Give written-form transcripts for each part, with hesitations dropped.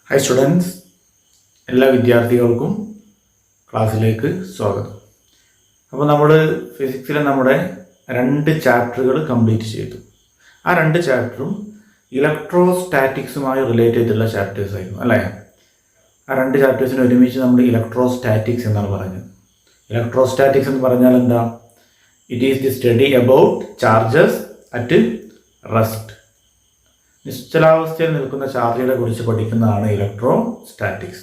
Hi students, എല്ലാ വിദ്യാർത്ഥികൾക്കും ക്ലാസ്സിലേക്ക് സ്വാഗതം. അപ്പോൾ നമ്മൾ ഫിസിക്സിലെ നമ്മുടെ 2 ചാപ്റ്ററുകൾ കംപ്ലീറ്റ് ചെയ്തു. ആ 2 ചാപ്റ്ററും ഇലക്ട്രോസ്റ്റാറ്റിക്സുമായി റിലേറ്റ് ചെയ്തിട്ടുള്ള ചാപ്റ്റേഴ്സ് ആയിരുന്നു അല്ലേ? ആ 2 ചാപ്റ്റേഴ്സിന് ഒരുമിച്ച് നമ്മൾ ഇലക്ട്രോസ്റ്റാറ്റിക്സ് എന്നാണ് പറഞ്ഞത്. ഇലക്ട്രോസ്റ്റാറ്റിക്സ് എന്ന് പറഞ്ഞാൽ എന്താ? It is the study about charges at rest. നിശ്ചലാവസ്ഥയിൽ നിൽക്കുന്ന ചാർജുകളെ കുറിച്ച് പഠിക്കുന്നതാണ് ഇലക്ട്രോസ്റ്റാറ്റിക്സ്.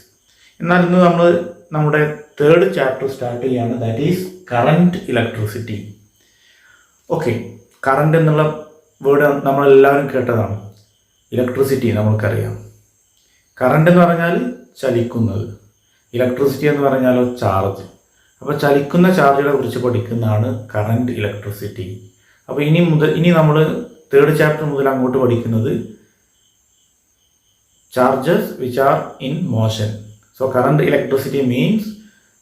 എന്നാൽ ഇന്ന് നമ്മൾ നമ്മുടെ 3rd ചാപ്റ്റർ സ്റ്റാർട്ട് ചെയ്യുകയാണ്. That is current electricity. Okay, current എന്നുള്ള വേർഡ് നമ്മളെല്ലാവരും കേട്ടതാണ്. ഇലക്ട്രിസിറ്റി നമ്മൾക്കറിയാം. കറണ്ട് എന്ന് പറഞ്ഞാൽ ചലിക്കുന്നത്, ഇലക്ട്രിസിറ്റി എന്ന് പറഞ്ഞാലോ ചാർജ്. അപ്പോൾ ചലിക്കുന്ന ചാർജുകളെ കുറിച്ച് പഠിക്കുന്നതാണ് കറണ്ട് ഇലക്ട്രിസിറ്റി. അപ്പോൾ ഇനി നമ്മൾ 3rd ചാപ്റ്റർ മുതൽ അങ്ങോട്ട് പഠിക്കുന്നത് charges which are in motion. So current electricity means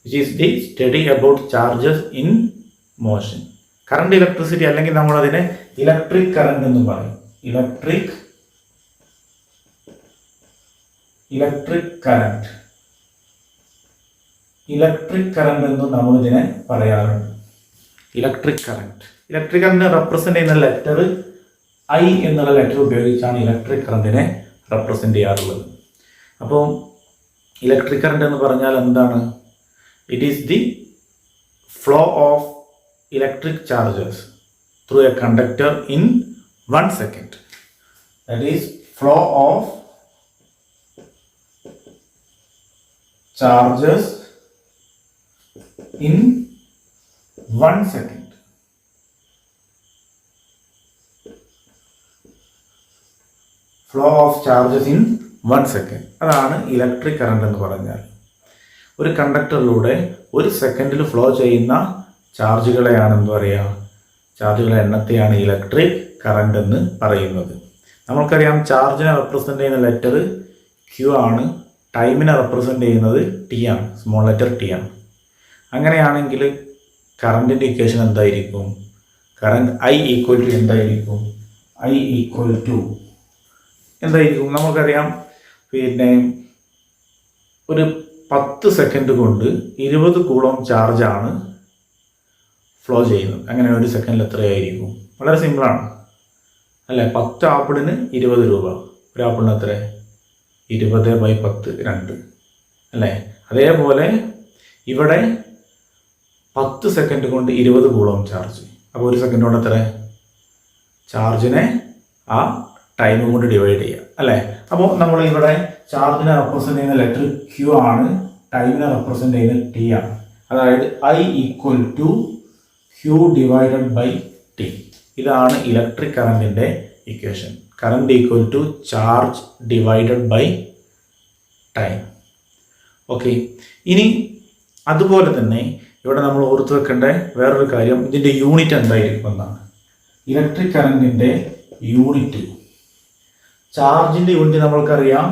which is the study about charges in motion. Current electricity അല്ലെങ്കിൽ നമ്മൾ അതിനെ ഇലക്ട്രിക് കറണ്ട് എന്ന് പറയും. ഇലക്ട്രിക് കറണ്ട് എന്ന് നമ്മൾ ഇതിനെ പറയാറുണ്ട്. ഇലക്ട്രിക് കറണ്ട് റെപ്രസെന്റ് ചെയ്യുന്ന ലെറ്റർ I എന്നുള്ള ലെറ്റർ ഉപയോഗിച്ചാണ് ഇലക്ട്രിക് കറണ്ടിനെ റെപ്രസെൻ്റ് ചെയ്യാറുള്ളത്. അപ്പോൾ ഇലക്ട്രിക് കറണ്ട് എന്ന് പറഞ്ഞാൽ എന്താണ്? It is the flow of electric charges through a conductor in 1 second. That is flow of charges in 1 second. Flow of charges in 1 second. അതാണ് electric current എന്ന് പറഞ്ഞാൽ. ഒരു കണ്ടക്ടറിലൂടെ 1 സെക്കൻഡിൽ ഫ്ലോ ചെയ്യുന്ന ചാർജുകളെയാണ് എന്ത് പറയുക? ചാർജുകളെ എണ്ണത്തെയാണ് ഇലക്ട്രിക് കറണ്ട് എന്ന് പറയുന്നത്. നമ്മൾക്കറിയാം ചാർജിനെ റെപ്രസെൻ്റ് ചെയ്യുന്ന ലെറ്റർ Q ആണ്, ടൈമിനെ റെപ്രസെൻ്റ് ചെയ്യുന്നത് T ആണ്, സ്മോൾ ലെറ്റർ T ആണ്. അങ്ങനെയാണെങ്കിൽ കറണ്ടിൻ്റെ ഇക്വേഷൻ എന്തായിരിക്കും? കറണ്ട് I ഈക്വൽ ടു എന്തായിരിക്കും? I ഈക്വൽ ടു എന്തായിരിക്കും? നമുക്കറിയാം, പിന്നെ ഒരു 10 സെക്കൻഡ് കൊണ്ട് 20 കൂളോം ചാർജാണ് ഫ്ലോ ചെയ്യുന്നത്. അങ്ങനെ 1 സെക്കൻഡിൽ എത്രയായിരിക്കും? വളരെ സിമ്പിളാണ് അല്ലേ? 10 ആപ്പിളിന് 20 രൂപ. ഒരു ആപ്പിളിന് എത്ര? 20/10 2 അല്ലേ? അതേപോലെ ഇവിടെ 10 സെക്കൻഡ് കൊണ്ട് 20 കൂളോം ചാർജ്. അപ്പോൾ 1 സെക്കൻഡ് കൊണ്ട് എത്ര? ചാർജിനെ ആ ടൈം കൊണ്ട് ഡിവൈഡ് ചെയ്യുക അല്ലേ? അപ്പോൾ നമ്മൾ ഇവിടെ ചാർജിനെ റെപ്രസെൻ്റ് ചെയ്യുന്ന ലെറ്റർ Q ആണ്, ടൈമിനെ റെപ്രസെൻ്റ് ചെയ്യുന്നത് T ആണ്. അതായത് I equal to Q divided by T. ഇതാണ് ഇലക്ട്രിക് കറണ്ടിൻ്റെ equation. Current equal to charge divided by time. Okay, ഇനി അതുപോലെ തന്നെ ഇവിടെ നമ്മൾ ഓർത്ത് വെക്കേണ്ട വേറൊരു കാര്യം, ഇതിൻ്റെ യൂണിറ്റ് എന്തായിരിക്കും എന്നാണ്. ഇലക്ട്രിക് കറണ്ടിൻ്റെ യൂണിറ്റ്, ചാർജിൻ്റെ യൂണിറ്റ് നമ്മൾക്കറിയാം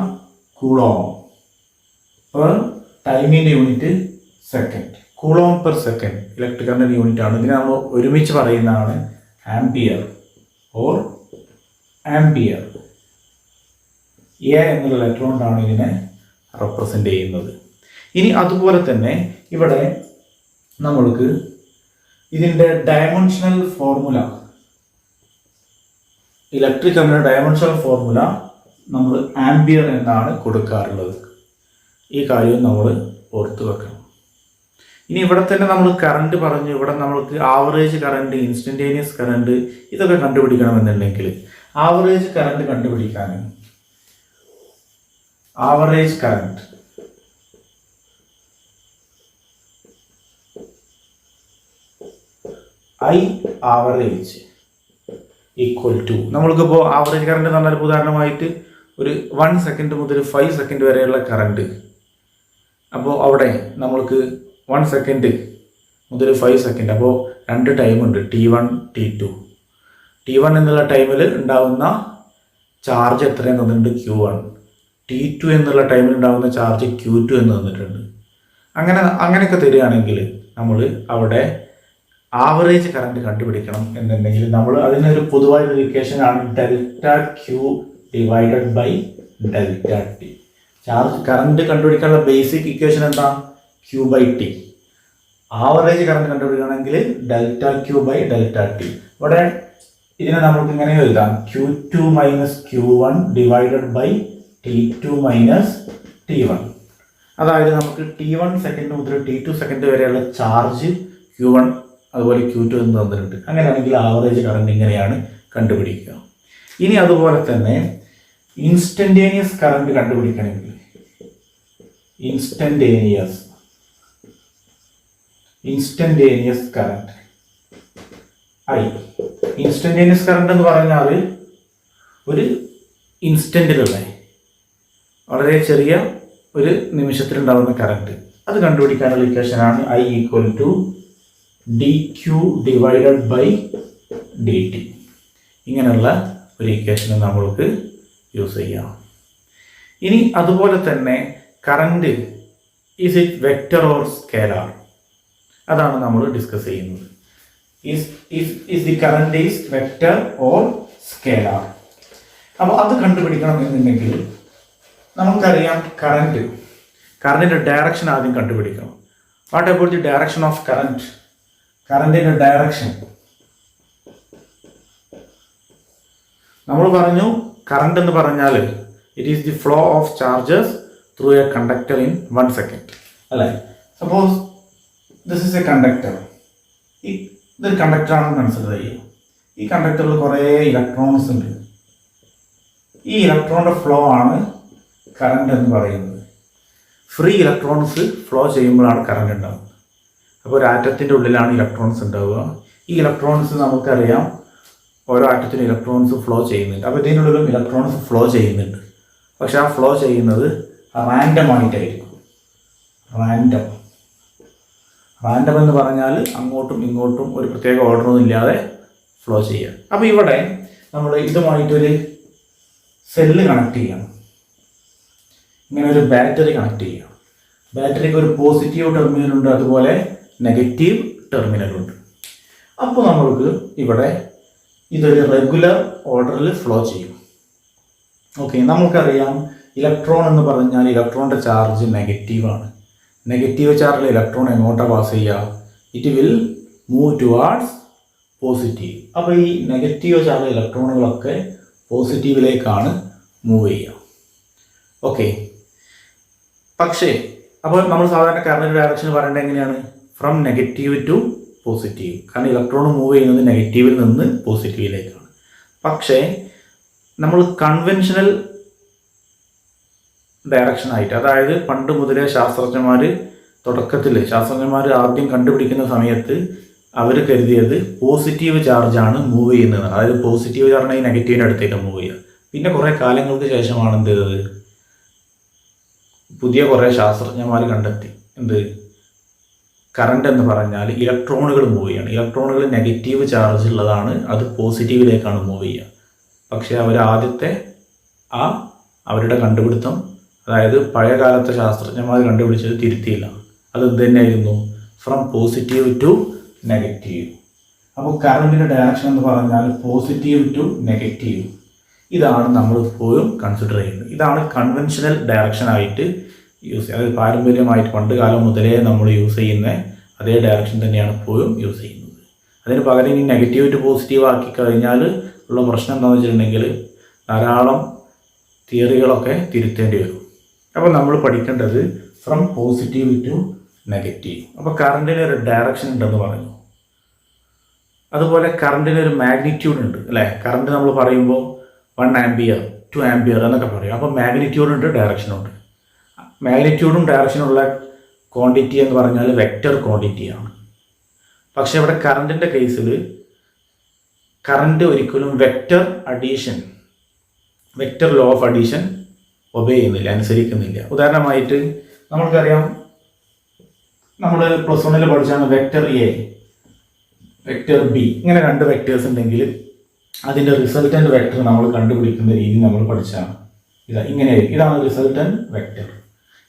കൂളോം, പെർ ടൈമിൻ്റെ unit second. Coulomb per second electric കറണ്ടിൻ്റെ യൂണിറ്റ് ആണ്. ഇതിനെ നമ്മൾ ഒരുമിച്ച് പറയുന്നതാണ് ആംപിയർ ഓർ ആംപിയർ. എ എന്നുള്ള ലെറ്റർ കൊണ്ടാണ് ഇതിനെ റെപ്രസെൻ്റ് ചെയ്യുന്നത്. ഇനി അതുപോലെ തന്നെ ഇവിടെ നമ്മൾക്ക് ഇതിൻ്റെ ഡയമെൻഷണൽ ഫോർമുല, ഇലക്ട്രിക് കറണ്ടിൻ്റെ ഡയമെൻഷണൽ ഫോർമുല നമ്മൾ ആംപിയർ എന്നാണ് കൊടുക്കാറുള്ളത്. ഈ കാര്യം നമ്മൾ ഓർത്ത് വെക്കണം. ഇനി ഇവിടെ തന്നെ നമ്മൾ കറണ്ട് പറഞ്ഞു, ഇവിടെ നമ്മൾക്ക് ആവറേജ് കറണ്ട്, ഇൻസ്റ്റൻറ്റേനിയസ് കറണ്ട് ഇതൊക്കെ കണ്ടുപിടിക്കണമെന്നുണ്ടെങ്കിൽ ആവറേജ് കറണ്ട് കണ്ടുപിടിക്കാൻ average current I average equal to, നമ്മൾക്കിപ്പോൾ ആവറേജ് കറണ്ട് എന്ന് പറഞ്ഞാൽ ഉദാഹരണമായിട്ട് ഒരു 1 സെക്കൻഡ് മുതൽ 5 സെക്കൻഡ് വരെയുള്ള കറണ്ട്. അപ്പോൾ അവിടെ നമ്മൾക്ക് 1 സെക്കൻഡ് മുതൽ 5 സെക്കൻഡ്, അപ്പോൾ 2 ടൈമുണ്ട്, T1 T2. T1 എന്നുള്ള ടൈമിൽ ഉണ്ടാകുന്ന ചാർജ് എത്രയെന്ന് തന്നിട്ടുണ്ട്? Q1. T2 എന്നുള്ള ടൈമിൽ ഉണ്ടാകുന്ന ചാർജ് Q2 എന്ന് തന്നിട്ടുണ്ട്. അങ്ങനെയൊക്കെ തരികയാണെങ്കിൽ നമ്മൾ അവിടെ ആവറേജ് കറണ്ട് കണ്ടുപിടിക്കണം എന്നുണ്ടെങ്കിൽ നമ്മൾ അതിനൊരു പൊതുവായൊരു ഇക്വേഷൻ ആണ് delta Q divided by delta T. Current കണ്ടുപിടിക്കാനുള്ള ബേസിക് ഇക്വേഷൻ എന്താ? Q/T. ആവറേജ് കറണ്ട് കണ്ടുപിടിക്കുകയാണെങ്കിൽ delta Q by delta T. ഇവിടെ ഇതിനെ നമുക്ക് ഇങ്ങനെ എഴുതാം, Q2 minus Q1 divided by T2 minus T1. അതായത് നമുക്ക് T1 സെക്കൻഡ് മുതൽ T2 സെക്കൻഡ് വരെയുള്ള ചാർജ് Q1 അതുപോലെ Q2 എന്ന് തന്നിട്ടുണ്ട്. അങ്ങനെയാണെങ്കിൽ ആവറേജ് കറണ്ട് ഇങ്ങനെയാണ് കണ്ടുപിടിക്കുക. ഇനി അതുപോലെ തന്നെ ഇൻസ്റ്റന്റേനിയസ് കറണ്ട് കണ്ടുപിടിക്കണമെങ്കിൽ ഇൻസ്റ്റന്റേനിയസ് കറണ്ട് ഇൻസ്റ്റന്റേനിയസ് കറണ്ട് എന്ന് പറഞ്ഞാൽ ഒരു ഇൻസ്റ്റന്റിലുള്ള വളരെ ചെറിയ ഒരു നിമിഷത്തിലുണ്ടാകുന്ന കറണ്ട്, അത് കണ്ടുപിടിക്കാനുള്ള ഇക്വേഷനാണ് I = dq divided by dt. ഇങ്ങനെയുള്ള ഒരു ഇക്വേഷൻ നമ്മൾക്ക് യൂസ് ചെയ്യാം. ഇനി അതുപോലെ തന്നെ current is it vector or scalar, അതാണ് നമ്മൾ ഡിസ്കസ് ചെയ്യുന്നത്. is the current is vector or scalar. അപ്പോൾ അത് കണ്ടുപിടിക്കണം എന്നുണ്ടെങ്കിൽ നമുക്കറിയാം കറണ്ടിൻ്റെ ഡയറക്ഷൻ ആദ്യം കണ്ടുപിടിക്കണം. What about the direction of കറണ്ടിൻ്റെ ഡയറക്ഷൻ? നമ്മൾ പറഞ്ഞു കറണ്ട് എന്ന് പറഞ്ഞാൽ it is the flow of charges through a conductor in 1 second, അല്ലേ? Suppose this is a conductor. ഇതൊരു കണ്ടക്ടറാണെന്ന് കൺസിഡർ ചെയ്യുക. ഈ കണ്ടക്ടറിൽ കുറേ ഇലക്ട്രോൺസ് ഉണ്ട്. ഈ ഇലക്ട്രോണിൻ്റെ ഫ്ലോ ആണ് കറണ്ട് എന്ന് പറയുന്നത്. ഫ്രീ ഇലക്ട്രോൺസ് ഫ്ലോ ചെയ്യുമ്പോഴാണ് കറണ്ട് ഉണ്ടാകുന്നത്. അപ്പോൾ ഒരു ആറ്റത്തിൻ്റെ ഉള്ളിലാണ് ഇലക്ട്രോൺസ് ഉണ്ടാവുക. ഈ ഇലക്ട്രോൺസ് നമുക്കറിയാം ഓരോ ആറ്റത്തിനും ഇലക്ട്രോൺസ് ഫ്ലോ ചെയ്യുന്നുണ്ട്. അപ്പോൾ ഇതിനുള്ളിലും ഇലക്ട്രോൺസ് ഫ്ലോ ചെയ്യുന്നുണ്ട്. പക്ഷെ ആ ഫ്ലോ ചെയ്യുന്നത് റാൻഡം ആയിട്ടായിരിക്കും. റാൻഡം എന്ന് പറഞ്ഞാൽ അങ്ങോട്ടും ഇങ്ങോട്ടും ഒരു പ്രത്യേക ഓർഡറൊന്നും ഇല്ലാതെ ഫ്ലോ ചെയ്യുക. അപ്പോൾ ഇവിടെ നമ്മൾ ഇതുമായിട്ടൊരു സെല്ല് കണക്ട് ചെയ്യണം. ഇങ്ങനെ ഒരു ബാറ്ററി കണക്ട് ചെയ്യാം. ബാറ്ററിക്ക് ഒരു പോസിറ്റീവ് ടെർമിനലുണ്ട്, അതുപോലെ നെഗറ്റീവ് ടെർമിനലുണ്ട്. അപ്പോൾ നമ്മൾക്ക് ഇവിടെ ഇതൊരു റെഗുലർ ഓർഡറിൽ ഫ്ലോ ചെയ്യും. ഓക്കെ, നമുക്കറിയാം ഇലക്ട്രോൺ എന്ന് പറഞ്ഞാൽ ഇലക്ട്രോണിൻ്റെ ചാർജ് നെഗറ്റീവാണ്. നെഗറ്റീവ് ചാർജിൽ ഇലക്ട്രോൺ എങ്ങോട്ടാണ് പാസ് ചെയ്യുക? It will move towards positive. അപ്പോൾ ഈ നെഗറ്റീവ് ചാർജ് ഇലക്ട്രോണുകളൊക്കെ പോസിറ്റീവിലേക്കാണ് മൂവ് ചെയ്യുക. ഓക്കെ, പക്ഷേ അപ്പോൾ നമ്മൾ സാധാരണ കറണ്ട് ഡയറക്ഷൻ പറയേണ്ടത് എങ്ങനെയാണ്? From negative to positive. കാരണം ഇലക്ട്രോൺ മൂവ് ചെയ്യുന്നത് നെഗറ്റീവിൽ നിന്ന് പോസിറ്റീവിലേക്കാണ്. പക്ഷേ നമ്മൾ കൺവെൻഷണൽ ഡയറക്ഷനായിട്ട്, അതായത് പണ്ട് മുതലേ ശാസ്ത്രജ്ഞന്മാർ ആദ്യം കണ്ടുപിടിക്കുന്ന സമയത്ത് അവർ കരുതിയത് പോസിറ്റീവ് ചാർജാണ് മൂവ് ചെയ്യുന്നത്. അതായത് പോസിറ്റീവ് ചാർജാണ് ഈ നെഗറ്റീവിൻ്റെ അടുത്തേക്ക് മൂവ് ചെയ്യുക. പിന്നെ കുറേ കാലങ്ങൾക്ക് ശേഷമാണ് എന്ത് ചെയ്തത്? പുതിയ കുറേ ശാസ്ത്രജ്ഞന്മാർ കണ്ടെത്തി കറണ്ട് എന്ന് പറഞ്ഞാൽ ഇലക്ട്രോണുകൾ മൂവ് ചെയ്യണം. ഇലക്ട്രോണുകൾ നെഗറ്റീവ് ചാർജ് ഉള്ളതാണ്, അത് പോസിറ്റീവിലേക്കാണ് മൂവ് ചെയ്യുക. പക്ഷേ ആദ്യത്തെ അവരുടെ കണ്ടുപിടുത്തം, അതായത് പഴയ കാലത്തെ ശാസ്ത്രജ്ഞന്മാർ കണ്ടുപിടിച്ചത് തിരുത്തിയില്ല. അത് എന്ത് തന്നെയായിരുന്നു? From positive to negative. അപ്പോൾ കറണ്ടിൻ്റെ ഡയറക്ഷൻ എന്ന് പറഞ്ഞാൽ പോസിറ്റീവ് ടു നെഗറ്റീവ്. ഇതാണ് നമ്മൾ ഇപ്പോഴും കൺസിഡർ ചെയ്യുന്നത്. ഇതാണ് കൺവെൻഷണൽ ഡയറക്ഷനായിട്ട് യൂസ് ചെയ്യുക. അതായത് പാരമ്പര്യമായിട്ട് പണ്ട് കാലം മുതലേ നമ്മൾ യൂസ് ചെയ്യുന്ന അതേ ഡയറക്ഷൻ തന്നെയാണ് ഇപ്പോഴും യൂസ് ചെയ്യുന്നത്. അതിന് പകരം ഈ നെഗറ്റീവ് ടു പോസിറ്റീവ് ആക്കി കഴിഞ്ഞാൽ ഉള്ള പ്രശ്നം എന്താണെന്ന് വെച്ചിട്ടുണ്ടെങ്കിൽ ധാരാളം തിയറികളൊക്കെ തിരുത്തേണ്ടി വരും. അപ്പോൾ നമ്മൾ പഠിക്കേണ്ടത് ഫ്രം പോസിറ്റീവ് ടു നെഗറ്റീവ്. അപ്പോൾ കറണ്ടിന് ഒരു ഡയറക്ഷൻ ഉണ്ടെന്ന് പറഞ്ഞു. അതുപോലെ കറണ്ടിന് ഒരു മാഗ്നിറ്റ്യൂഡ് ഉണ്ട്, അല്ലേ? കറണ്ട് നമ്മൾ പറയുമ്പോൾ 1 ആംപിയർ 2 ആംപിയർ എന്നൊക്കെ പറയും. അപ്പോൾ മാഗ്നിറ്റ്യൂഡുണ്ട്, ഡയറക്ഷനുണ്ട്. മാഗ്നിറ്റ്യൂഡും ഡയറക്ഷനുള്ള ക്വാണ്ടിറ്റി എന്ന് പറഞ്ഞാൽ വെക്റ്റർ ക്വാണ്ടിറ്റിയാണ്. പക്ഷേ ഇവിടെ കറണ്ടിൻ്റെ കേസിൽ കറണ്ട് ഒരിക്കലും vector law of addition obey ചെയ്യുന്നില്ല, അനുസരിക്കുന്നില്ല. ഉദാഹരണമായിട്ട് നമ്മൾക്കറിയാം, നമ്മൾ +1 പഠിച്ചാണ് വെക്റ്റർ എ, വെക്റ്റർ ബി, ഇങ്ങനെ 2 വെക്റ്റേഴ്സ് ഉണ്ടെങ്കിൽ അതിൻ്റെ റിസൾട്ടൻ്റ് വെക്റ്റർ നമ്മൾ കണ്ടുപിടിക്കുന്ന രീതി നമ്മൾ പഠിച്ചാണ്. ഇങ്ങനെയായിരിക്കും. ഇതാണ് റിസൾട്ടൻ്റ് വെക്റ്റർ.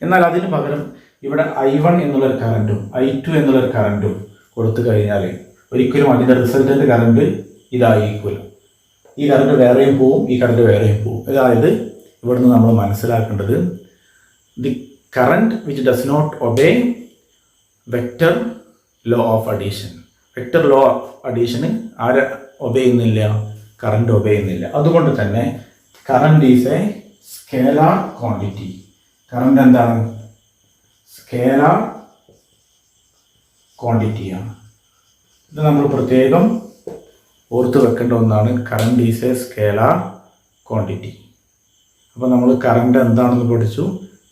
എന്നാൽ അതിന് പകരം ഇവിടെ I1 എന്നുള്ളൊരു കറൻറ്റും I2 എന്നുള്ളൊരു കറൻറ്റും കൊടുത്തു കഴിഞ്ഞാൽ ഒരിക്കലും അതിൻ്റെ റിസൾട്ടൻ്റ് കറണ്ട് ഇതായിരിക്കുമല്ലോ. ഈ കറണ്ട് വേറെയും പോവും, ഈ കറണ്ട് വേറെയും പോവും. അതായത് ഇവിടുന്ന് നമ്മൾ മനസ്സിലാക്കേണ്ടത് the current which does not obey vector law of addition. Vector law of addition ആരെ ഒബേ ചെയ്യുന്നില്ല? കറണ്ട് ഒബേ ചെയ്യുന്നില്ല. അതുകൊണ്ട് തന്നെ current is a scalar quantity. Current എന്താണ്? സ്കേലാർ ക്വാണ്ടിറ്റിയാണ്. ഇത് നമ്മൾ പ്രത്യേകം ഓർത്ത് വെക്കേണ്ട ഒന്നാണ്. Current is a scalar quantity. അപ്പോൾ നമ്മൾ കറണ്ട് എന്താണെന്ന് പഠിച്ചു,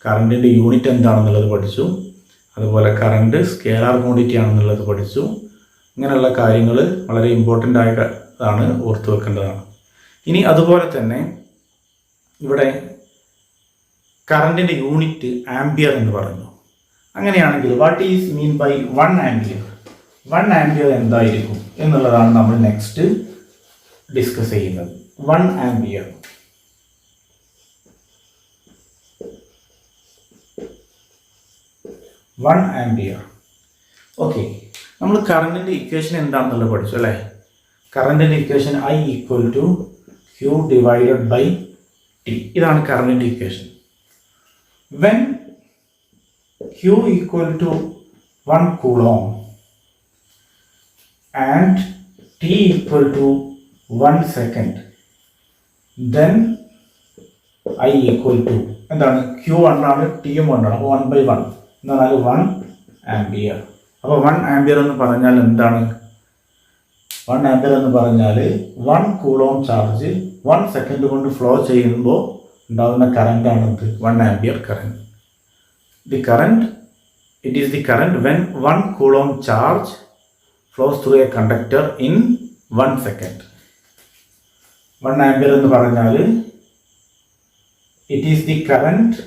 കറണ്ടിൻ്റെ യൂണിറ്റ് എന്താണെന്നുള്ളത് പഠിച്ചു, അതുപോലെ കറണ്ട് സ്കേലാർ ക്വാണ്ടിറ്റി ആണെന്നുള്ളത് പഠിച്ചു. ഇങ്ങനെയുള്ള കാര്യങ്ങൾ വളരെ ഇമ്പോർട്ടൻ്റ് ആയതാണ്, ഓർത്ത് വെക്കേണ്ടതാണ്. ഇനി അതുപോലെ തന്നെ ഇവിടെ കറണ്ടിൻ്റെ യൂണിറ്റ് ആംപിയർ എന്ന് പറഞ്ഞു. അങ്ങനെയാണെങ്കിൽ what is mean by 1 ampere? 1 ampere എന്തായിരിക്കും എന്നുള്ളതാണ് നമ്മൾ നെക്സ്റ്റ് ഡിസ്കസ് ചെയ്യുന്നത്. 1 ആംപിയർ. ഓക്കെ, നമ്മൾ കറണ്ടിൻ്റെ ഇക്വേഷൻ എന്താണെന്നുള്ളത് പഠിച്ചു അല്ലേ? കറണ്ടിൻ്റെ equation I equal to Q divided by T. ഇതാണ് കറണ്ടിൻ്റെ equation. When Q equal to 1 coulomb and T equal to 1 second, then I equal to എന്താണ്? Q 1 ആണ്, T 1 ആണ്. അപ്പോൾ 1/1 എന്ന് പറഞ്ഞാൽ 1 ആംപിയർ. അപ്പോൾ 1 ആംപിയർ എന്ന് പറഞ്ഞാൽ എന്താണ്? 1 ആംപിയർ എന്ന് പറഞ്ഞാൽ 1 കൂളോം ചാർജ് 1 സെക്കൻഡ് കൊണ്ട് ഫ്ലോ ചെയ്യുമ്പോൾ ഉണ്ടാകുന്ന കറണ്ടാണ് ഇത് 1 ampere current. The current, it is the current when 1 coulomb charge flows through a conductor in 1 second. 1 ampere എന്ന് പറഞ്ഞാൽ it is the current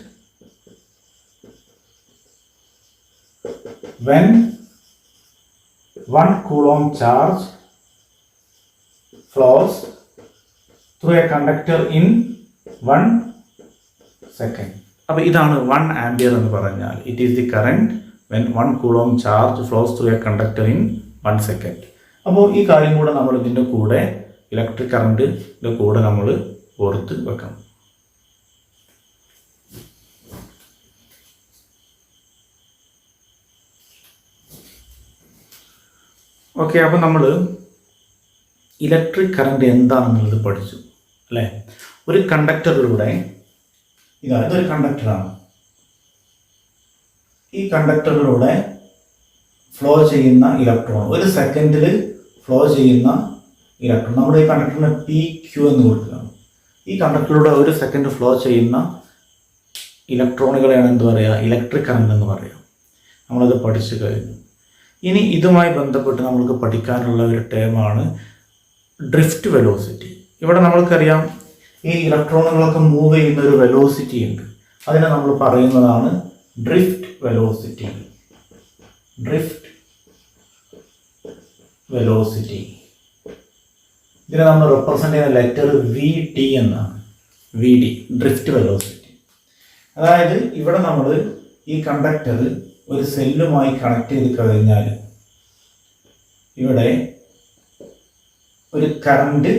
when 1 coulomb charge flows through a conductor in 1 second. അപ്പോൾ ഇതാണ് 1 ampere എന്ന് പറഞ്ഞാൽ. It is the current when 1 coulomb charge flows through a conductor in 1 second. അപ്പോൾ ഈ കാര്യം കൂടെ നമ്മൾ ഇതിൻ്റെ കൂടെ ഇലക്ട്രിക് കറണ്ടിൻ്റെ കൂടെ നമ്മൾ ഓർത്ത് വെക്കണം. ഓക്കെ, അപ്പോൾ നമ്മൾ ഇലക്ട്രിക് കറണ്ട് എന്താണെന്നുള്ളത് പഠിച്ചു അല്ലേ? ഒരു കണ്ടക്ടറിലൂടെ, ഇതൊരു കണ്ടക്ടറാണ്, ഈ കണ്ടക്ടറിലൂടെ ഫ്ലോ ചെയ്യുന്ന ഇലക്ട്രോൺ, ഒരു സെക്കൻഡിൽ ഫ്ലോ ചെയ്യുന്ന ഇലക്ട്രോൺ, നമ്മുടെ ഈ കണ്ടക്ടറിന് PQ എന്ന് കൊടുക്കുകയാണ്. ഈ കണ്ടക്ടറിലൂടെ ഒരു സെക്കൻഡ് ഫ്ലോ ചെയ്യുന്ന ഇലക്ട്രോണുകളെയാണ് എന്ത് പറയുക? ഇലക്ട്രിക് കറണ്ട് എന്ന് പറയാം. നമ്മളത് പഠിച്ചു കഴിഞ്ഞു. ഇനി ഇതുമായി ബന്ധപ്പെട്ട് നമ്മൾക്ക് പഠിക്കാനുള്ള ഒരു ടേമാണ് ഡ്രിഫ്റ്റ് വെലോസിറ്റി. ഇവിടെ നമ്മൾക്കറിയാം ഈ ഇലക്ട്രോണുകളൊക്കെ മൂവ് ചെയ്യുന്ന ഒരു വെലോസിറ്റി ഉണ്ട്. അതിനെ നമ്മൾ പറയുന്നതാണ് ഡ്രിഫ്റ്റ് വെലോസിറ്റി. Drift velocity. ഇതിനെ നമ്മൾ റെപ്രസെൻ്റ് ചെയ്യുന്ന ലെറ്റർ VD എന്നാണ്. VD, drift velocity. അതായത് ഇവിടെ നമ്മൾ ഈ കണ്ടക്ടർ ഒരു സെല്ലുമായി കണക്ട് ചെയ്ത് കഴിഞ്ഞാൽ ഇവിടെ ഒരു കറണ്ട്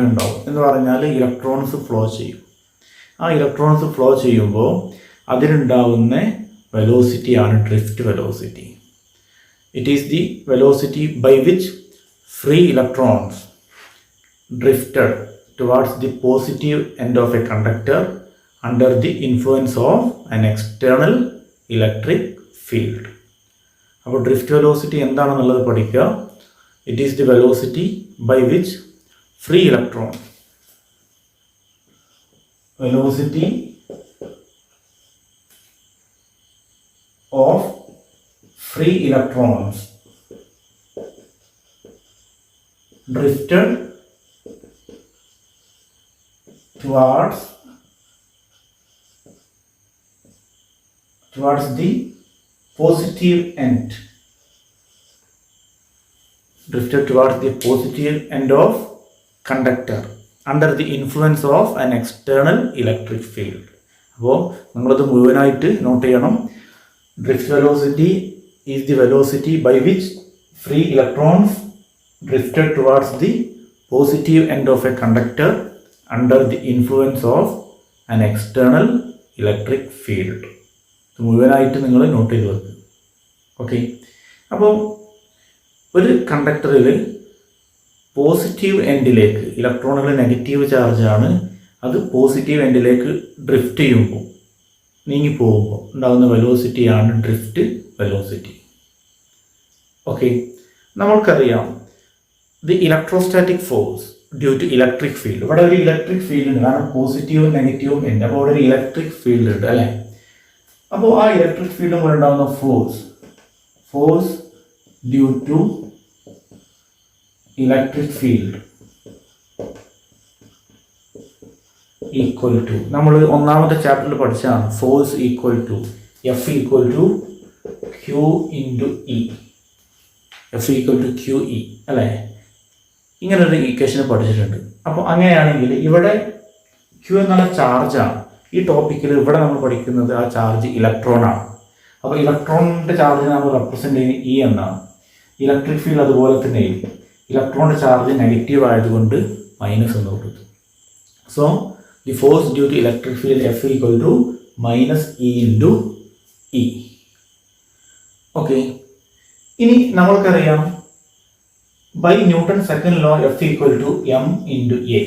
ഉണ്ടാവും. എന്ന് പറഞ്ഞാൽ ഇലക്ട്രോൺസ് ഫ്ലോ ചെയ്യും. ആ ഇലക്ട്രോൺസ് ഫ്ലോ ചെയ്യുമ്പോൾ അതിനുണ്ടാവുന്ന വെലോസിറ്റിയാണ് drift velocity. It is the velocity by which free electrons drifted towards the positive end of a conductor under the influence of an external electric field. അപ്പോൾ drift velocity എന്താണെന്നുള്ളത് പഠിക്കുക. It is the velocity by which free electron, velocity of free electrons drifted towards the positive end, drifted towards the positive end of conductor under the influence of an external electric field. അപ്പോൾ നമ്മളത് മുഴുവനായിട്ട് note ചെയ്യണം. Drift velocity is the velocity by which free electrons drifted towards the positive end of a conductor under the influence of an external electric field. മുഴുവനായിട്ട് നിങ്ങൾ not ചെയ്ത് വെക്കുക. Okay, അപ്പോൾ ഒരു കണ്ടക്ടറിൽ പോസിറ്റീവ് എൻഡിലേക്ക് ഇലക്ട്രോണുകൾ നെഗറ്റീവ് ചാർജാണ്, അത് പോസിറ്റീവ് എൻഡിലേക്ക് ഡ്രിഫ്റ്റ് ചെയ്യുമ്പോൾ, നീങ്ങിപ്പോകുമ്പോൾ ഉണ്ടാകുന്ന വെലോസിറ്റിയാണ് ഡ്രിഫ്റ്റ് വെലോസിറ്റി. ഓക്കെ, നമ്മൾക്കറിയാം the electrostatic force due to electric field. ഇവിടെ ഒരു ഇലക്ട്രിക് ഫീൽഡ് ഉണ്ട്, കാരണം പോസിറ്റീവും നെഗറ്റീവും ഉണ്ട്. അപ്പോൾ ഇവിടെ ഒരു ഇലക്ട്രിക് ഫീൽഡ് ഉണ്ട് അല്ലേ. അപ്പോൾ ആ ഇലക്ട്രിക് ഫീൽഡ് മൂലം ഉണ്ടാകുന്ന force due to electric field equal to, നമ്മൾ ഒന്നാമത്തെ ചാപ്റ്ററിൽ പഠിച്ചതാണ്, force equal to F equal to Q into E, F equal to Q E അല്ലേ. ഇങ്ങനൊരു ഇക്വേഷൻ പഠിച്ചിട്ടുണ്ട്. അപ്പോൾ അങ്ങനെയാണെങ്കിൽ ഇവിടെ ക്യൂ എന്നുള്ള ചാർജാണ്. ഈ ടോപ്പിക്കിൽ ഇവിടെ നമ്മൾ പഠിക്കുന്നത് ആ ചാർജ് ഇലക്ട്രോണാണ്. അപ്പോൾ ഇലക്ട്രോണിൻ്റെ ചാർജ് നമ്മൾ റെപ്രസെൻ്റ് ചെയ്യുന്നത് ഇ എന്നാണ്. ഇലക്ട്രിക് ഫീൽഡ് അതുപോലെ തന്നെ ഇലക്ട്രോണിൻ്റെ ചാർജ് നെഗറ്റീവ് ആയതുകൊണ്ട് മൈനസ് എന്ന് കൊടുത്തു. So the force due to electric field F equal to minus E into E. Okay, ഇനി നമ്മൾക്കറിയാം by Newton second law F equal to M into A.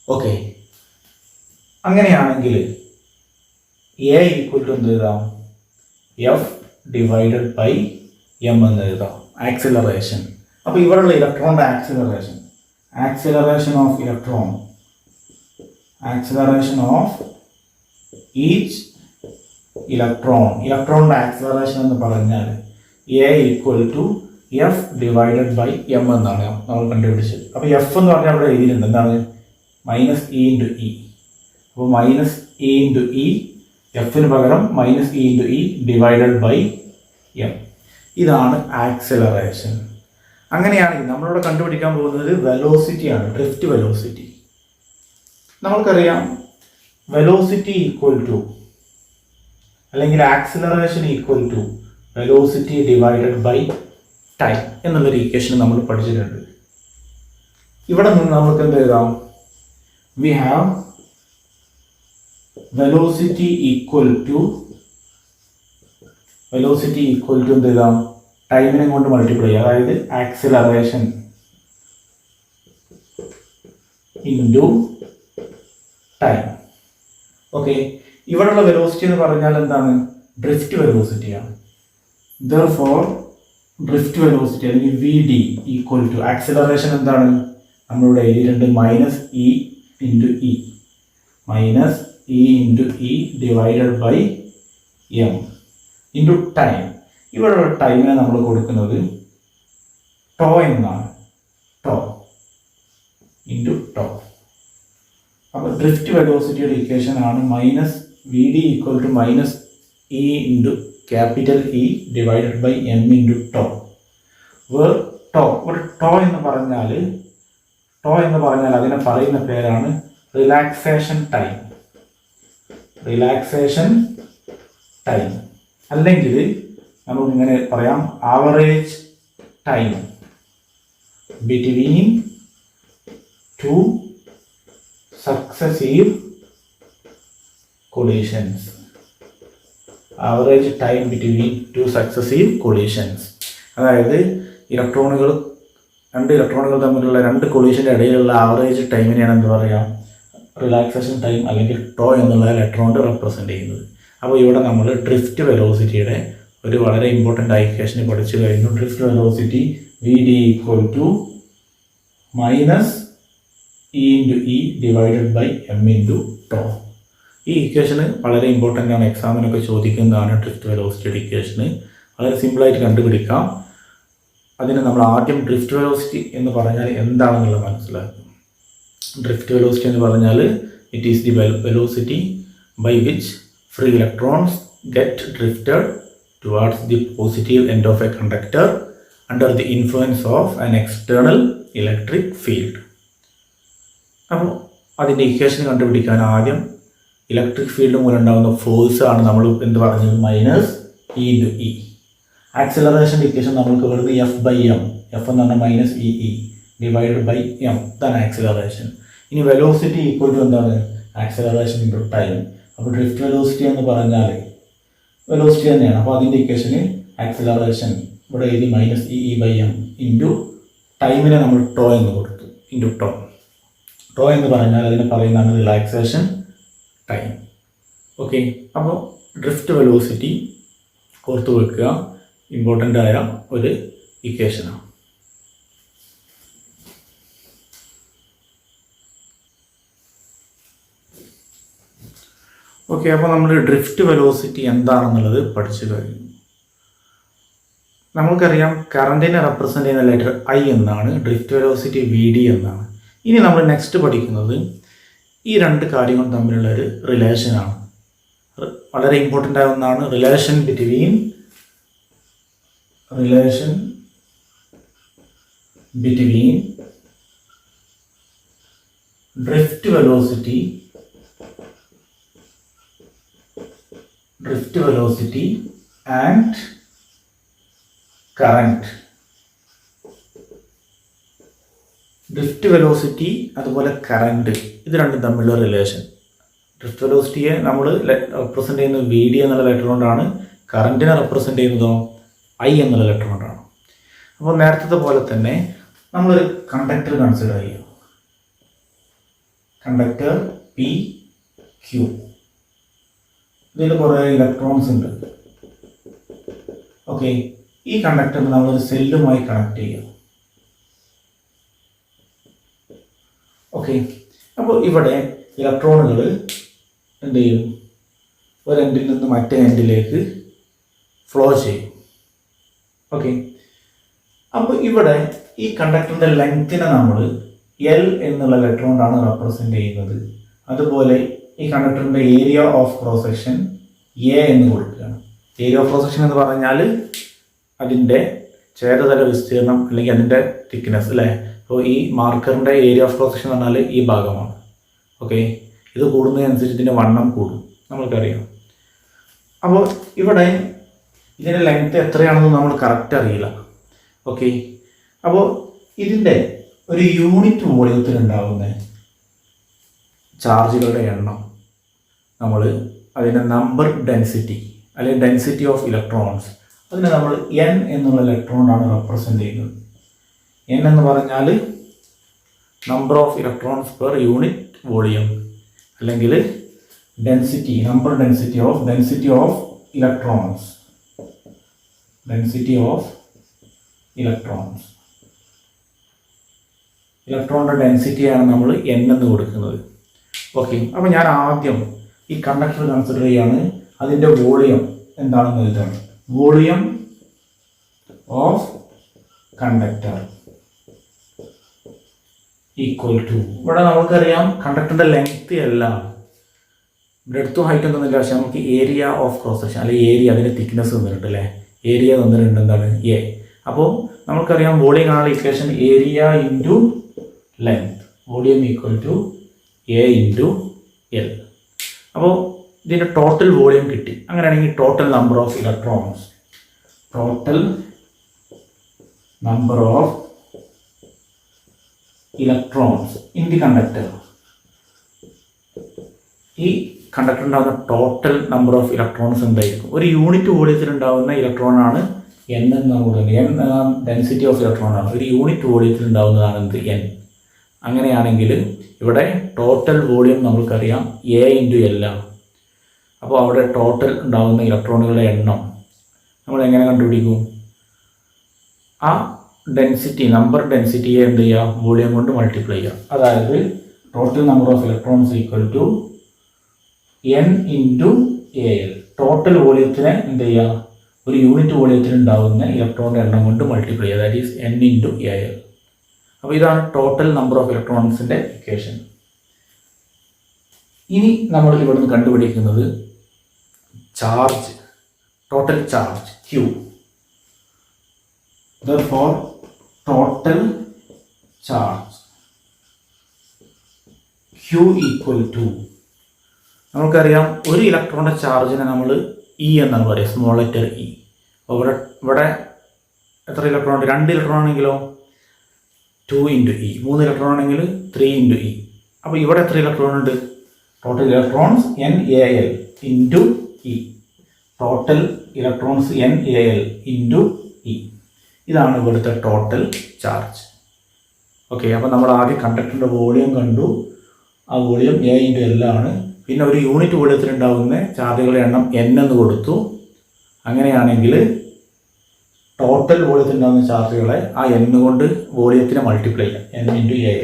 Okay, അങ്ങനെയാണെങ്കിൽ A equal to എന്ത് എഴുതാം, F divided by M എന്ന് എഴുതാം, acceleration. അപ്പോൾ ഇവിടെയുള്ള ഇലക്ട്രോണിൻ്റെ acceleration of electron, acceleration of each ഇലക്ട്രോണിൻ്റെ ആക്സിലറേഷൻ എന്ന് പറഞ്ഞാൽ A equal to F divided by M എന്നാണ് നമ്മൾ കണ്ടുപിടിച്ചത്. അപ്പോൾ എഫ് എന്ന് പറഞ്ഞാൽ അവിടെ എഴുതിയിട്ടുണ്ട്, എന്താണ്, മൈനസ് ഇ ഇൻറ്റു ഇ. അപ്പോൾ മൈനസ് ഇ ഇൻറ്റു ഇ, എഫിന് പകരം minus E into E divided by M. ഇതാണ് ആക്സിലറേഷൻ. അങ്ങനെയാണെങ്കിൽ നമ്മളിവിടെ കണ്ടുപിടിക്കാൻ പോകുന്നത് വെലോസിറ്റിയാണ്, ഡ്രിഫ്റ്റ് വെലോസിറ്റി. നമ്മൾക്കറിയാം വെലോസിറ്റി ഈക്വൽ ടു, അല്ലെങ്കിൽ acceleration equal to velocity divided by time എന്നുള്ളൊരു ഇക്വേഷൻ നമ്മൾ പഠിച്ചിട്ടുണ്ട്. ഇവിടെ നിന്ന് നമുക്ക് എന്ത് എഴുതാം, we have velocity equal to എന്ത് എഴുതാം, ടൈമിനെ കൊണ്ട് മൾട്ടിപ്ലൈ ചെയ്യുക, അതായത് ആക്സിലറേഷൻ ഇൻറ്റു ടൈം. ഓക്കെ, ഇവിടെയുള്ള വെലോസിറ്റി എന്ന് പറഞ്ഞാൽ എന്താണ്, ഡ്രിഫ്റ്റ് വെലോസിറ്റിയാണ്. Therefore ഡ്രിഫ്റ്റ് വെലോസിറ്റി അല്ലെങ്കിൽ V D equal to acceleration എന്താണ്, നമ്മളിവിടെ എഴുതിയിട്ടുണ്ട്, minus E into E divided by M into time. ഇവിടെയുള്ള ടൈമിനെ നമ്മൾ കൊടുക്കുന്നത് ടോ എന്നാണ്, ടോ ഇൻറ്റു ടോ. അപ്പോൾ ഡ്രിഫ്റ്റ് വെലോസിറ്റിയുടെ ഇക്വേഷൻ ആണ് minus V D equal to minus E into capital E divided by M into tau. ഒരു ടോ എന്ന് പറഞ്ഞാൽ അതിനെ പറയുന്ന പേരാണ് റിലാക്സേഷൻ ടൈം. അല്ലെങ്കിൽ നമുക്കിങ്ങനെ പറയാം, average time between two successive collisions. Average time between two successive collisions, അതായത് രണ്ട് ഇലക്ട്രോണുകൾ തമ്മിലുള്ള രണ്ട് കൊളീഷൻ്റെ ഇടയിലുള്ള ആവറേജ് ടൈമിനെയാണ് എന്ത് പറയുക, റിലാക്സേഷൻ ടൈം അല്ലെങ്കിൽ ടോ എന്നുള്ള ഇലക്ട്രോണിൻ്റെ റെപ്രസെൻ്റ് ചെയ്യുന്നത്. അപ്പോൾ ഇവിടെ നമ്മൾ ഡ്രിഫ്റ്റ് വെലോസിറ്റിയുടെ ഒരു വളരെ ഇമ്പോർട്ടൻ്റ് ഇക്വേഷൻ പഠിച്ചു കഴിഞ്ഞു. Drift velocity V D equal to minus E into E divided by M into tau. ഈ ഇക്വേഷന് വളരെ ഇമ്പോർട്ടൻ്റ് ആണ്, എക്സാമിനൊക്കെ ചോദിക്കുന്നതാണ്. ഡ്രിഫ്റ്റ് വെലോസിറ്റിയുടെ ഇക്വേഷന് വളരെ സിമ്പിളായിട്ട് കണ്ടുപിടിക്കാം. അതിന് നമ്മൾ ആദ്യം ഡ്രിഫ്റ്റ് വെലോസിറ്റി എന്ന് പറഞ്ഞാൽ എന്താണെന്നുള്ളത് മനസ്സിലാക്കും. ഡ്രിഫ്റ്റ് വെലോസിറ്റി എന്ന് പറഞ്ഞാൽ it is the velocity by which free electrons get drifted towards the positive end of a conductor under the influence of an external electric field. അപ്പോൾ അതിൻ്റെ ഇക്വേഷൻ കണ്ടുപിടിക്കാൻ ആദ്യം ഇലക്ട്രിക് ഫീൽഡ് മൂലം ഉണ്ടാകുന്ന ഫോഴ്സ് ആണ് നമ്മൾ എന്ത് പറഞ്ഞത്, minus E into E. Acceleration equation നമ്മൾക്ക് വരുന്നത് എഫ് ബൈ എം, എഫ് എന്ന് പറഞ്ഞാൽ minus E E divide by M, ഇതാണ് ആക്സിലറേഷൻ. ഇനി വെലോസിറ്റി ഈക്വൽ ടു എന്താണ്, ആക്സിലറേഷൻ ഇൻറ്റു ടൈം. അപ്പോൾ ഡ്രിഫ്റ്റ് വെലോസിറ്റി എന്ന് പറഞ്ഞാൽ വെലോസിറ്റി തന്നെയാണ്. അപ്പോൾ അതിൻ്റെ ഇക്വേഷന് ആക്സിലറേഷൻ ഇവിടെ എഴുതി -EE/m ഇൻറ്റു ടൈമിനെ നമ്മൾ ടോ എന്ന് കൊടുത്തു, ഇൻറ്റു ടോ എന്ന് പറഞ്ഞാൽ അതിനെ പറയുന്നതാണ് റിലാക്സേഷൻ ടൈം. ഓക്കെ, അപ്പോൾ ഡ്രിഫ്റ്റ് വെലോസിറ്റി ഓർത്ത് വെക്കുക, ഇമ്പോർട്ടൻ്റ് ആയ ഒരു ഇക്വേഷനാണ്. ഓക്കെ, അപ്പോൾ നമ്മൾ ഡ്രിഫ്റ്റ് വെലോസിറ്റി എന്താണെന്നുള്ളത് പഠിച്ചു കഴിഞ്ഞു. നമുക്കറിയാം കറണ്ടിനെ റെപ്രസെൻ്റ് ചെയ്യുന്ന ലെറ്റർ I എന്നാണ്, ഡ്രിഫ്റ്റ് വെലോസിറ്റി VD എന്നാണ്. ഇനി നമ്മൾ നെക്സ്റ്റ് പഠിക്കുന്നത് ഈ രണ്ട് കാര്യങ്ങൾ തമ്മിലുള്ള ഒരു റിലേഷനാണ്. വളരെ ഇമ്പോർട്ടൻ്റ് ആയ ഒന്നാണ് relation between drift velocity and current. Drift velocity അതുപോലെ കറണ്ട്, ഇത് രണ്ടും തമ്മിലുള്ള റിലേഷൻ. ഡ്രിഫ്റ്റ് വെലോസിറ്റിയെ നമ്മൾ റെപ്രസെൻ്റ് ചെയ്യുന്നത് VD എന്നുള്ള ലെറ്റർ കൊണ്ടാണ്, കറണ്ടിനെ റെപ്രസെൻ്റ് ചെയ്യുന്നതോ I എന്നുള്ള ലെറ്റർ കൊണ്ടാണ്. അപ്പോൾ നേരത്തെ പോലെ തന്നെ നമ്മളൊരു കണ്ടക്ടർ കൺസിഡർ ചെയ്യുക. കണ്ടക്ടർ PQ, ഇതിൽ കുറേ ഇലക്ട്രോൺസ് ഉണ്ട്. ഓക്കെ, ഈ കണ്ടക്ടറിന് നമ്മളൊരു സെല്ലുമായി കണക്ട് ചെയ്യുക. ഓക്കെ, അപ്പോൾ ഇവിടെ ഇലക്ട്രോണുകൾ എന്ത് ചെയ്യും, ഒരു എൻഡിൽ നിന്ന് മറ്റേ എൻഡിലേക്ക് ഫ്ലോ ചെയ്യും. ഓക്കെ, അപ്പോൾ ഇവിടെ ഈ കണ്ടക്ടറിൻ്റെ ലെങ്ത്തിനെ നമ്മൾ L എന്നുള്ള ലെറ്റർ കൊണ്ടാണ് റെപ്രസെൻ്റ് ചെയ്യുന്നത്. അതുപോലെ ഈ കണ്ടക്ടറിൻ്റെ area of cross section A എന്ന് കൊടുക്കുകയാണ്. ഏരിയ ഓഫ് ക്രോസ് സെക്ഷൻ എന്ന് പറഞ്ഞാൽ അതിൻ്റെ ഛേദതല വിസ്തീർണം അല്ലെങ്കിൽ അതിൻ്റെ തിക്നെസ് അല്ലേ. അപ്പോൾ ഈ മാർക്കറിൻ്റെ ഏരിയ ഓഫ് ക്രോസ് സെക്ഷൻ എന്ന് പറഞ്ഞാൽ ഈ ഭാഗമാണ്. ഓക്കെ, ഇത് കൂടുന്നതിനനുസരിച്ച് ഇതിൻ്റെ വണ്ണം കൂടും, നമ്മൾക്കറിയാം. അപ്പോൾ ഇവിടെ ഇതിൻ്റെ ലെങ്ത്ത് എത്രയാണെന്ന് നമ്മൾ കറക്റ്റ് അറിയില്ല. ഓക്കെ, അപ്പോൾ ഇതിൻ്റെ ഒരു യൂണിറ്റ് വോളിയത്തിൽ ഉണ്ടാകുന്ന ചാർജുകളുടെ എണ്ണം നമ്മൾ അതിൻ്റെ നമ്പർ ഡെൻസിറ്റി അല്ലെങ്കിൽ ഡെൻസിറ്റി ഓഫ് ഇലക്ട്രോൺസ്, അതിനെ നമ്മൾ N എന്നുള്ള ഇലക്ട്രോണാണ് റെപ്രസെൻ്റ് ചെയ്യുന്നത്. N എന്ന് പറഞ്ഞാൽ number of electrons per unit volume, അല്ലെങ്കിൽ density, number density of electrons. ഇലക്ട്രോണിൻ്റെ ഡെൻസിറ്റിയാണ് നമ്മൾ N എന്ന് കൊടുക്കുന്നത്. ഓക്കെ, അപ്പോൾ ഞാൻ ആദ്യം ഈ കണ്ടക്ടർ കൺസിഡർ ചെയ്യാണ്, അതിൻ്റെ വോളിയം എന്താണെന്ന് എഴുതാണ്. Volume of conductor equal to, ഇവിടെ നമുക്കറിയാം കണ്ടക്ടറിൻ്റെ ലെങ്ത് എല്ലാം ബ്രെഡ്ത്തും ഹൈറ്റും തന്നില്ല, പക്ഷേ നമുക്ക് ഏരിയ ഓഫ് ക്രോസ് സെക്ഷൻ അല്ലെങ്കിൽ ഏരിയ, അതിൻ്റെ തിക്നെസ് തന്നിട്ടുണ്ട് അല്ലേ. ഏരിയ തന്നിട്ടുണ്ട്, എന്താണ് A. അപ്പോൾ നമുക്കറിയാം വോളിയം കാണാനുള്ള equation area into length, volume equal to A into L. അപ്പോൾ ഇതിൻ്റെ ടോട്ടൽ വോളിയം കിട്ടി. അങ്ങനെയാണെങ്കിൽ total number of electrons in the conductor, ഈ കണ്ടക്ടർ ഉണ്ടാകുന്ന ടോട്ടൽ നമ്പർ ഓഫ് ഇലക്ട്രോൺസ് എന്തായിരിക്കും? ഒരു യൂണിറ്റ് വോളിയത്തിൽ ഉണ്ടാകുന്ന ഇലക്ട്രോണാണ് N എന്ന് നമ്മൾ പറയുന്നത്. N ഡെൻസിറ്റി ഓഫ് ഇലക്ട്രോണാണ്. ഒരു യൂണിറ്റ് വോളിയത്തിൽ ഉണ്ടാകുന്നതാണ് എന്ത്? N. അങ്ങനെയാണെങ്കിൽ ഇവിടെ ടോട്ടൽ വോളിയം നമ്മൾക്കറിയാം A ഇൻറ്റു L ആണ്. അപ്പോൾ അവിടെ ടോട്ടൽ ഉണ്ടാകുന്ന ഇലക്ട്രോണുകളുടെ എണ്ണം നമ്മൾ എങ്ങനെ കണ്ടുപിടിക്കും? ആ ഡെൻസിറ്റി, നമ്പർ ഡെൻസിറ്റിയെ എന്ത് ചെയ്യുക? വോളിയം കൊണ്ട് മൾട്ടിപ്ലൈ ചെയ്യുക. അതായത് total number of electrons equal to N into AL. Total വോളിയത്തിനെ എന്ത് ചെയ്യുക? ഒരു യൂണിറ്റ് വോളിയത്തിൽ ഉണ്ടാകുന്ന ഇലക്ട്രോണിൻ്റെ എണ്ണം കൊണ്ട് മൾട്ടിപ്ലൈ ചെയ്യുക. That is N into AL. അപ്പോൾ ഇതാണ് ടോട്ടൽ നമ്പർ ഓഫ് ഇലക്ട്രോൺസിൻ്റെ ഇക്വേഷൻ. ഇനി നമ്മൾ ഇവിടുന്ന് കണ്ടുപിടിക്കുന്നത് charge, total charge Q. Therefore total charge Q equal to, നമുക്കറിയാം ഒരു ഇലക്ട്രോണിൻ്റെ ചാർജിനെ നമ്മൾ E എന്നാണ് പറയുക, സ്മോൾ ലെറ്റർ E. അപ്പോൾ ഇവിടെ എത്ര ഇലക്ട്രോൺ ഉണ്ട്? 2 ഇലക്ട്രോൺ ആണെങ്കിലോ 2 ഇൻറ്റു E. 3 ഇലക്ട്രോൺ ആണെങ്കിൽ 3 ഇൻറ്റു E. അപ്പോൾ ഇവിടെ എത്ര ഇലക്ട്രോൺ ഉണ്ട്? Total electrons NaL into E. Total electrons NaL into E. ഇതാണ് ഇവിടുത്തെ ടോട്ടൽ ചാർജ്. ഓക്കെ, അപ്പോൾ നമ്മൾ ആദ്യം കണ്ടക്ടറിൻ്റെ വോളിയം കണ്ടു. ആ വോളിയം A ഇൻറ്റു L ആണ്. പിന്നെ ഒരു യൂണിറ്റ് വോളിയത്തിലുണ്ടാകുന്ന ചാർജുകളുടെ എണ്ണം N എന്ന് കൊടുത്തു. അങ്ങനെയാണെങ്കിൽ ടോട്ടൽ വോളിയത്തിലുണ്ടാകുന്ന ചാർജുകളെ ആ N കൊണ്ട് വോളിയത്തിനെ മൾട്ടിപ്ലൈ ചെയ്യാം, N ഇൻറ്റു A.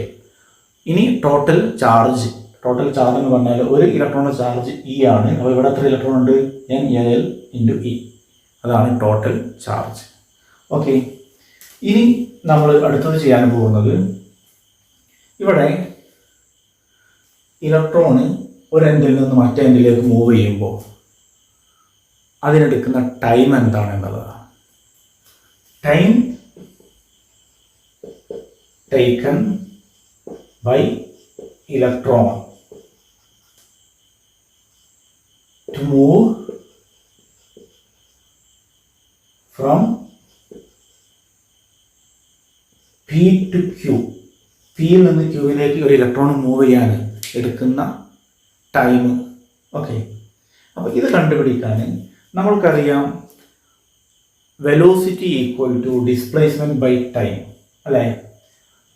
ഇനി ടോട്ടൽ ചാർജ് എന്ന് പറഞ്ഞാൽ ഒരു ഇലക്ട്രോണിൻ്റെ ചാർജ് E ആണ്. അപ്പോൾ ഇവിടെ എത്ര ഇലക്ട്രോൺ ഉണ്ട്? NaL into E. അതാണ് ടോട്ടൽ ചാർജ്. ഓക്കെ, ഇനി നമ്മൾ അടുത്തത് ചെയ്യാൻ പോകുന്നത്, ഇവിടെ ഇലക്ട്രോണ് ഒരു എൻഡിൽ നിന്ന് മറ്റേ എൻഡിലേക്ക് മൂവ് ചെയ്യുമ്പോൾ അതിനെടുക്കുന്ന ടൈം എന്താണ് എന്നുള്ളതാണ്. Time taken by electron to move from P to Q. പിയിൽ നിന്ന് ക്യൂവിലേക്ക് ഒരു ഇലക്ട്രോൺ മൂവ് ചെയ്യാൻ എടുക്കുന്ന ടൈം. ഓക്കെ, അപ്പോൾ ഇത് കണ്ടുപിടിക്കാൻ നമ്മൾക്കറിയാം velocity equal to displacement by time അല്ലേ?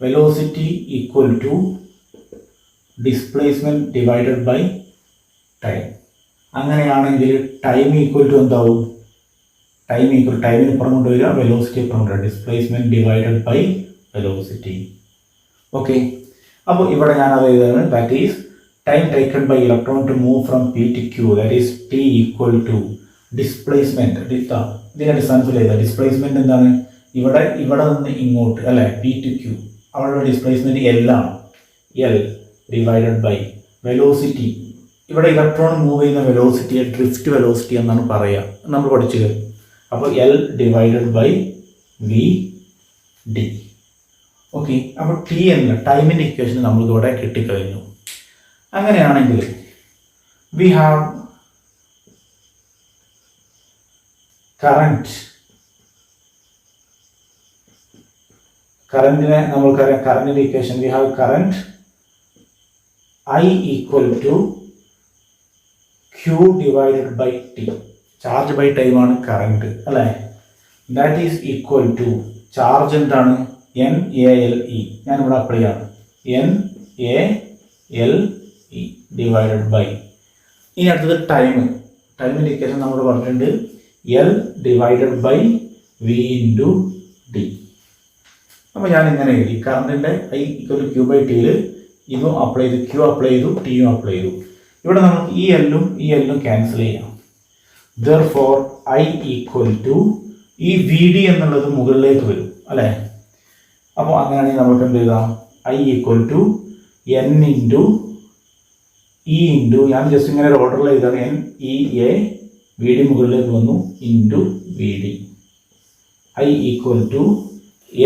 Velocity equal to displacement divided by time. അങ്ങനെയാണെങ്കിൽ ടൈം ഈക്വൽ ടു എന്താവും? ടൈമിന് ഇപ്പുറം കൊണ്ടുവരിക, വെലോസിറ്റി ഇപ്പുറം കൊണ്ടുവരിക, displacement divided by velocity. Okay, അപ്പോൾ ഇവിടെ ഞാൻ അത് എഴുതുകയാണ്. That is time taken by electron to move from P to Q, that is T equal to displacement. ഇതിൻ്റെ അടിസ്ഥാനത്തിൽ എഴുതുക. ഡിസ്പ്ലേസ്മെൻറ്റ് എന്താണ്? ഇവിടെ നിന്ന് ഇങ്ങോട്ട് അല്ലേ, പി ടു ക്യൂ. അവിടെ ഡിസ്പ്ലേസ്മെൻറ്റ് L ആണ്. L divided by velocity. ഇവിടെ ഇലക്ട്രോൺ മൂവ് ചെയ്യുന്ന വെലോസിറ്റിയെ ഡ്രിഫ്റ്റ് വെലോസിറ്റി എന്നാണ് പറയുക, നമ്മൾ പഠിച്ചു കഴിഞ്ഞു. അപ്പോൾ L ഡിവൈഡഡ് ബൈ VD. ഓക്കെ, അപ്പോൾ T എന്ന ടൈമിൻ്റെ ഇക്വേഷൻ നമ്മളിവിടെ കിട്ടിക്കഴിഞ്ഞു. അങ്ങനെയാണെങ്കിൽ വി ഹാവ് കറൻറ്റിനെ നമ്മൾക്കറിയാം. കറൻറ്റിൻ്റെ equation we have current I equal to Q divided by T. Charge by ടൈമാണ് കറൻറ്റ് അല്ലേ? That is equal to charge എന്താണ്? NaLe. ഞാനിവിടെ അപ്ലൈ ആണ്. NaLe divided by. ഇനി അടുത്തത് ടൈമിൻ്റെ ഇക്വേഷൻ നമ്മൾ പറഞ്ഞിട്ടുണ്ട്. L divided by V into D. അപ്പോൾ ഞാൻ ഇങ്ങനെ എഴുതി. കറണ്ടിൻ്റെ I equal to Q by ടിയിൽ ഇതും അപ്ലൈ ചെയ്തു, Q അപ്ലൈ ചെയ്തു, ടിയും അപ്ലൈ ചെയ്തു. ഇവിടെ നമുക്ക് ഈ എല്ലും ക്യാൻസൽ ചെയ്യാം. Therefore I ഈക്വൽ ടു ഈ VD എന്നുള്ളത് മുകളിലേക്ക് വരും അല്ലേ? അപ്പോൾ അങ്ങനെയാണെങ്കിൽ നമുക്ക് എന്ത് എഴുതാം? I equal to N into E into, ഞാൻ ജസ്റ്റ് ഇങ്ങനെ ഒരു ഓർഡറിൽ എഴുതാണ്, NEA, VD മുകളിലേക്ക് വന്നു, into VD. I equal to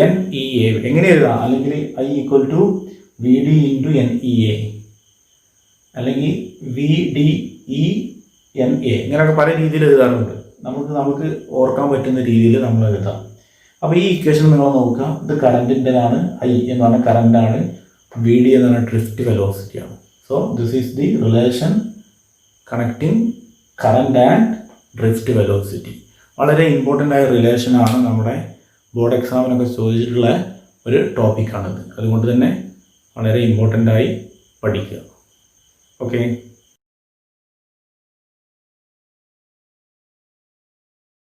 NEA എങ്ങനെ എഴുതാം? അല്ലെങ്കിൽ I equal to VD into NEA, അല്ലെങ്കിൽ VDENA, ഇങ്ങനെയൊക്കെ പല രീതിയിൽ എഴുതാറുണ്ട്. നമുക്ക് ഓർക്കാൻ പറ്റുന്ന രീതിയിൽ നമ്മൾ എഴുതാം. അപ്പോൾ ഈ ഇക്വേഷൻ നിങ്ങൾ നോക്കുക. ഇത് കറൻറ്റിൻ്റെതാണ്. I എന്ന് പറഞ്ഞാൽ കറൻറ്റാണ്, VD എന്ന് പറഞ്ഞാൽ ഡ്രിഫ്റ്റ് വെലോസിറ്റിയാണ്. So this is the relation connecting current and drift velocity. വളരെ ഇമ്പോർട്ടൻ്റ് ആയ റിലേഷനാണ്. നമ്മുടെ ബോർഡ് എക്സാമിനൊക്കെ ചോദിച്ചിട്ടുള്ള ഒരു ടോപ്പിക്കാണിത്. അതുകൊണ്ട് തന്നെ വളരെ ഇമ്പോർട്ടൻ്റായി പഠിക്കുക. ഓക്കെ.